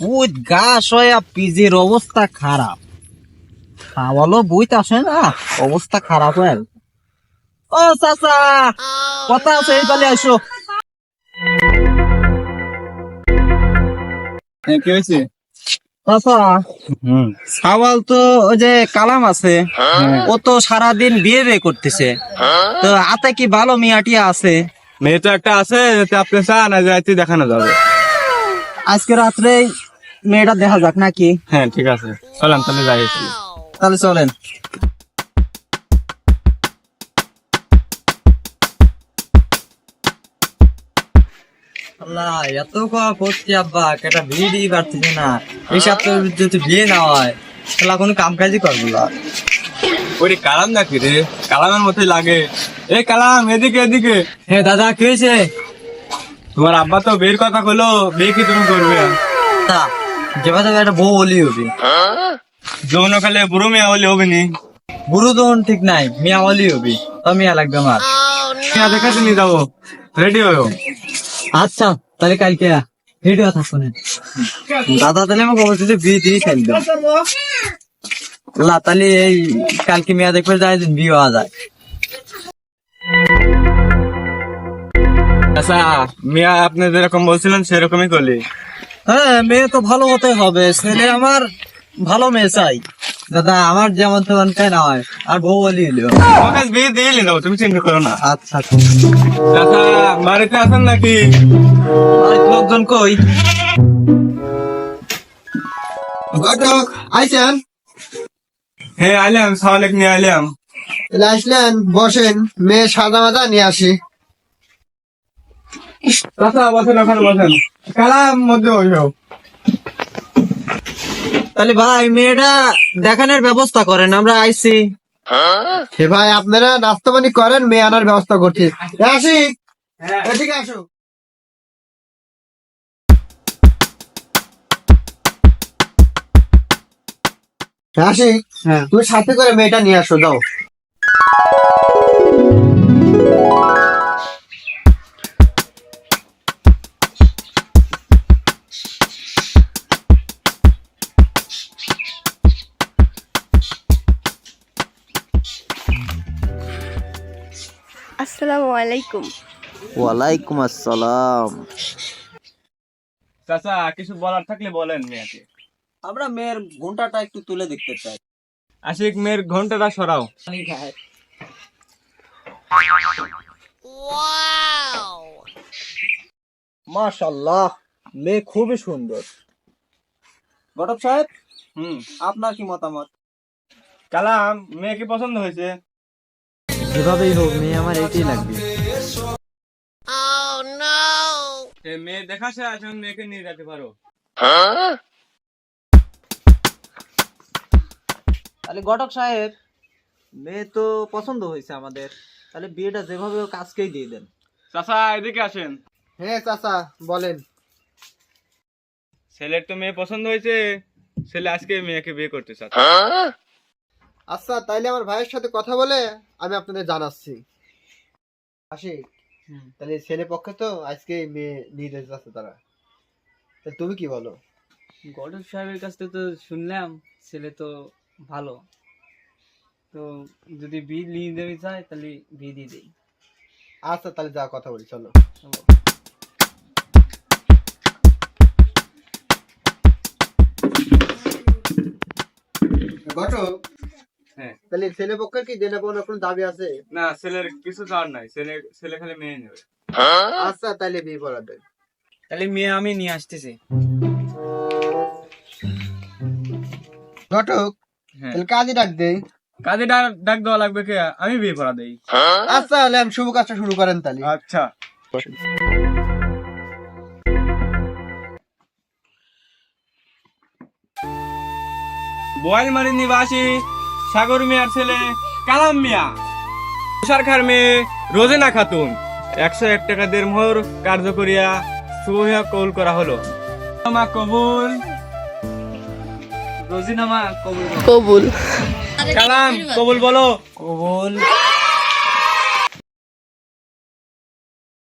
বুধ ঘাস হয়ে পিজির অবস্থা খারাপ। খাওয়ালো বুঝতে আসে না, অবস্থা খারাপ হয়ে গেছে। ও চাচা, কথা আছে, এই তাহলে আসো। কি হয়েছে? চাচা, সাওয়াল তো ওই যে কালাম আছে, ও তো সারাদিন বিয়ে বিয়ে করতেছে, তো হাতে কি ভালো মিয়াটিয়া আছে? মেয়ে তো একটা আছে, যাতে আপনি চান আজ রাতে দেখানো যাবে। আজকে রাত্রে মেয়েটা দেখা যাক নাকি? হ্যাঁ ঠিক আছে, চলেন তাহলে যাই। তাহলে চলেন। আল্লাহ, এত কথা করছি আব্বা, একটা বিয়ে দিয়ে পারতেছি না। এই সপ্তাহে যদি বিয়ে না হয় তাহলে কোনো কাম কাজই করবো না। ওরে কালাম নাকি রে? কালামের মতোই লাগে। এই কালাম, এদিকে এদিকে। হ্যাঁ দাদা, কি হয়েছে? তোমার আব্বা তো বিয়ের কথা কইলো, বিয়ে কি তুমি করবে? তা যেভাবে একটা বউ বলি হবে। যৌন কালে বুড়ো মেয়ে হলে হবে নি? বুড়ো তখন ঠিক নাই, মিয়া বলি হবে। তো মিয়া লাগবে আমার। মেয়ে দেখাতে নিয়ে যাবো, রেডি হয়ে। আচ্ছা তাহলে কালকে ভিডিও থাকবো না দাদা, তাহলে আমাকে অবশ্যই বিয়ে দিয়ে ফেলবে। তাহলে এই কালকে মেয়া দেখবে যায়, বিয়ে হওয়া যায়। আচ্ছা, মিয়া আপনি যেরকম বলছিলেন সেরকমই করলি। হ্যাঁ, মেয়ে তো ভালো হতে হবে, ছেলে আমার ভালো মেয়ে চাই দাদা, আমার যেমন তেমন চাই না হয়, আর বউ বলি তোমাকে বিয়ে দিয়ে নিলাম, তুমি চিন্তা করো না। আচ্ছা। চাচা বাড়িতে আছেন নাকি? লোকজন কই? আইসেন, হ্যাঁ আইলাম, সাওয়ালেক নিয়ে আইলাম। তাহলে আসলেন, বসেন, মেয়ে সাদা মাদা নিয়ে আসি। চাচা বসেন, ওখানে বসেন। কালাম মধ্যে বসো। তাহলে ভাই মেয়েটা দেখানোর ব্যবস্থা করেন, আমরা আইছি। হে ভাই, আপনারা নাস্তা পানি করেন, মেয়ে আনার ব্যবস্থা করছি। আসি, এদিকে আসো। আসি, তুমি সাথে করে মেয়েটা নিয়ে আসো, যাও। আসসালামু আলাইকুম। ওয়ালাইকুম আসসালাম। চাচা কিছু বলার থাকলে বলেন মেয়েকে। আমরা মেয়ের ঘন্টাটা একটু তুলে দেখতে চাই। আশিক, মেয়ের ঘন্টাটা সরাও। মাশাআল্লাহ, মেয়ে খুবই সুন্দর। ঘটক সাহেব, আপনার কি মতামত? কালাম, মেয়ে কি পছন্দ হয়েছে? যেভাবেই হোক, মেয়ে আমার এটাই লাগবে। মেয়ে দেখা শেষ, এখন মেয়েকে নিয়ে যেতে পারো। তাহলে ঘটক সাহেব, মেয়ে তো পছন্দ হয়েছে আমাদের, তাহলে বিয়েটা যেভাবে হোক আজকেই দিয়ে দেন। চাচা এদিকে আসেন। হ্যাঁ চাচা, বলেন। ছেলের তো মেয়ে পছন্দ হয়েছে, ছেলে আজকে মেয়েকে বিয়ে করতে চাচ্ছে। আচ্ছা, তাইলে আমার ভাইয়ের সাথে কথা বলে আমি আপনাদের জানাচ্ছি। আসি, তাহলে ছেলে পক্ষে তো আজকে মেয়ে নিয়ে যেতে যাচ্ছে তারা, তা তুমি কি বলো? গডর সাহেবের কাছ থেকে তো শুনলাম ছেলে তো ভালো, তো যদি বিয়ে নিয়ে দেবে চায় তাহলে বিয়ে দিয়ে দেই। আচ্ছা, তাহলে যা কথা বলি, চলো। ঘটক, হ্যাঁ। তাহলে ছেলে পক্ষের কি দেনা পাওনার কোনো দাবি আছে? না, ছেলের কিছু চাওয়ার নাই, ছেলে খালি মেয়ে নেবে। আচ্ছা, তাহলে বিয়ে করা দেয়। তাহলে মেয়ে আমি নিয়ে আসতেছি। ঘটক, হ্যাঁ। তাহলে কাজে ডাক দেই। কাজে ডাক দেওয়া লাগবে কে? আমি বিয়ে করা দেই। আচ্ছা, তাহলে আমি শুভ কাজটা শুরু করেন তাহলে। আচ্ছা। বোয়ালমারি নিবাসী সাগর মিয়ার ছেলে কালাম মিয়া, তুষারখার মেয়ে রোজেনা খাতুন 101 টাকা দেড়মোহর কার্য করিয়া শুভা কবুল করা হলো। মা কবুল। রোজিনামা কবুল। কবুল। কালাম কবুল বলো। কবুল।